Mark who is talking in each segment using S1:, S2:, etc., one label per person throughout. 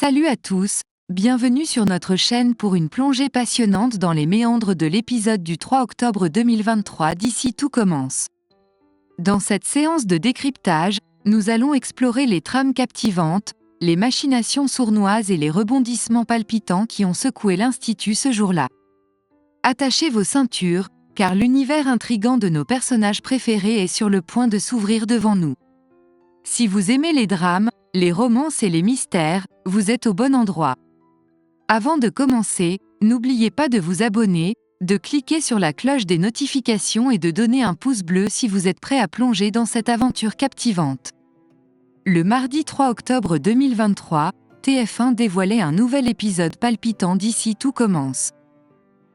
S1: Salut à tous, bienvenue sur notre chaîne pour une plongée passionnante dans les méandres de l'épisode du 3 octobre 2023 d'Ici tout commence. Dans cette séance de décryptage, nous allons explorer les trames captivantes, les machinations sournoises et les rebondissements palpitants qui ont secoué l'Institut ce jour-là. Attachez vos ceintures, car l'univers intrigant de nos personnages préférés est sur le point de s'ouvrir devant nous. Si vous aimez les drames, les romances et les mystères, vous êtes au bon endroit. Avant de commencer, n'oubliez pas de vous abonner, de cliquer sur la cloche des notifications et de donner un pouce bleu si vous êtes prêt à plonger dans cette aventure captivante. Le mardi 3 octobre 2023, TF1 dévoilait un nouvel épisode palpitant d'Ici tout commence.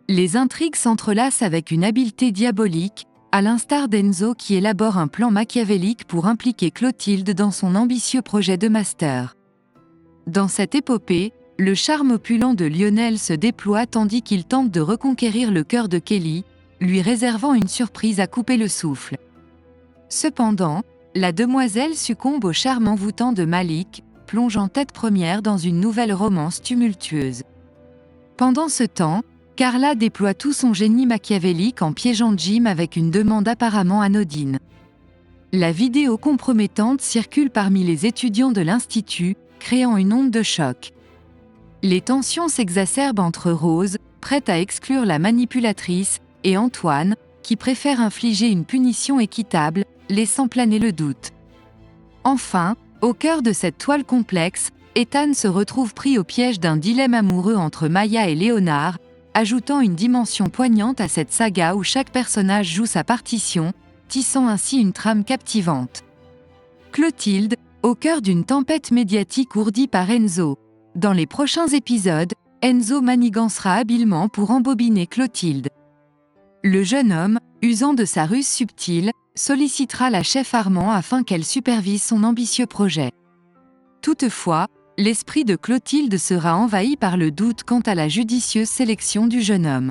S1: Les intrigues s'entrelacent avec une habileté diabolique, à l'instar d'Enzo qui élabore un plan machiavélique pour impliquer Clotilde dans son ambitieux projet de master. Dans cette épopée, le charme opulent de Lionel se déploie tandis qu'il tente de reconquérir le cœur de Kelly, lui réservant une surprise à couper le souffle. Cependant, la demoiselle succombe au charme envoûtant de Malik, plongeant tête première dans une nouvelle romance tumultueuse. Pendant ce temps, Carla déploie tout son génie machiavélique en piégeant Jim avec une demande apparemment anodine. La vidéo compromettante circule parmi les étudiants de l'Institut, créant une onde de choc. Les tensions s'exacerbent entre Rose, prête à exclure la manipulatrice, et Antoine, qui préfère infliger une punition équitable, laissant planer le doute. Enfin, au cœur de cette toile complexe, Ethan se retrouve pris au piège d'un dilemme amoureux entre Maya et Léonard, ajoutant une dimension poignante à cette saga où chaque personnage joue sa partition, tissant ainsi une trame captivante. Clotilde, au cœur d'une tempête médiatique ourdie par Enzo. Dans les prochains épisodes, Enzo manigancera habilement pour embobiner Clotilde. Le jeune homme, usant de sa ruse subtile, sollicitera la chef Armand afin qu'elle supervise son ambitieux projet. Toutefois, l'esprit de Clotilde sera envahi par le doute quant à la judicieuse sélection du jeune homme.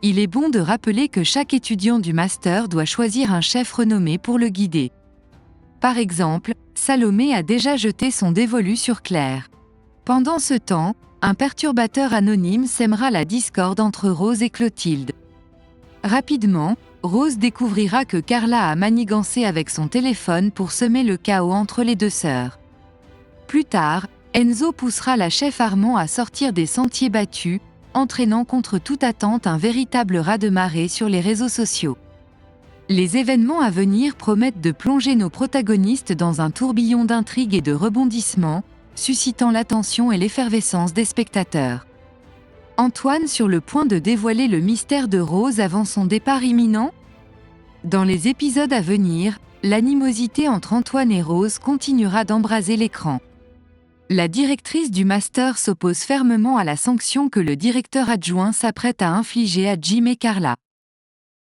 S1: Il est bon de rappeler que chaque étudiant du master doit choisir un chef renommé pour le guider. Par exemple, Salomé a déjà jeté son dévolu sur Claire. Pendant ce temps, un perturbateur anonyme sèmera la discorde entre Rose et Clotilde. Rapidement, Rose découvrira que Carla a manigancé avec son téléphone pour semer le chaos entre les deux sœurs. Plus tard, Enzo poussera la chef Armand à sortir des sentiers battus, entraînant contre toute attente un véritable raz-de-marée sur les réseaux sociaux. Les événements à venir promettent de plonger nos protagonistes dans un tourbillon d'intrigues et de rebondissements, suscitant l'attention et l'effervescence des spectateurs. Antoine sur le point de dévoiler le mystère de Rose avant son départ imminent ? Dans les épisodes à venir, l'animosité entre Antoine et Rose continuera d'embraser l'écran. La directrice du master s'oppose fermement à la sanction que le directeur adjoint s'apprête à infliger à Jim et Carla.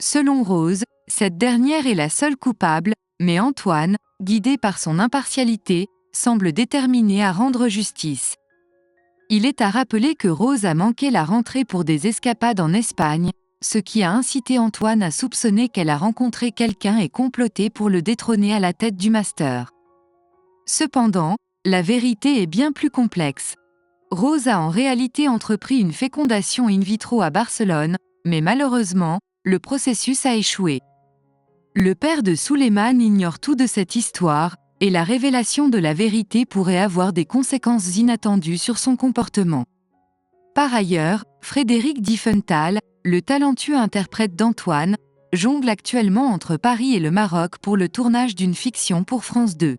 S1: Selon Rose, cette dernière est la seule coupable, mais Antoine, guidé par son impartialité, semble déterminé à rendre justice. Il est à rappeler que Rose a manqué la rentrée pour des escapades en Espagne, ce qui a incité Antoine à soupçonner qu'elle a rencontré quelqu'un et comploté pour le détrôner à la tête du master. Cependant, la vérité est bien plus complexe. Rose a en réalité entrepris une fécondation in vitro à Barcelone, mais malheureusement, le processus a échoué. Le père de Suleiman ignore tout de cette histoire, et la révélation de la vérité pourrait avoir des conséquences inattendues sur son comportement. Par ailleurs, Frédéric Diefenthal, le talentueux interprète d'Antoine, jongle actuellement entre Paris et le Maroc pour le tournage d'une fiction pour France 2.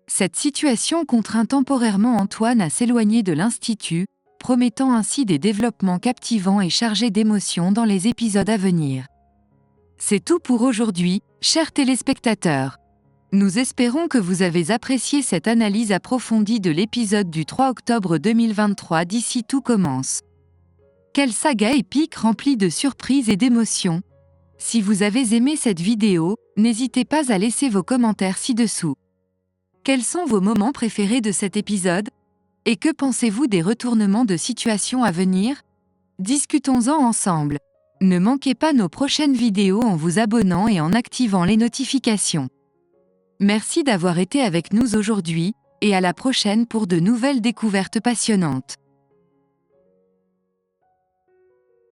S1: Cette situation contraint temporairement Antoine à s'éloigner de l'Institut, promettant ainsi des développements captivants et chargés d'émotions dans les épisodes à venir. C'est tout pour aujourd'hui, chers téléspectateurs. Nous espérons que vous avez apprécié cette analyse approfondie de l'épisode du 3 octobre 2023 d'Ici tout commence. Quelle saga épique remplie de surprises et d'émotions. Si vous avez aimé cette vidéo, n'hésitez pas à laisser vos commentaires ci-dessous. Quels sont vos moments préférés de cet épisode ? Et que pensez-vous des retournements de situation à venir ? Discutons-en ensemble. Ne manquez pas nos prochaines vidéos en vous abonnant et en activant les notifications. Merci d'avoir été avec nous aujourd'hui, Et à la prochaine pour de nouvelles découvertes passionnantes.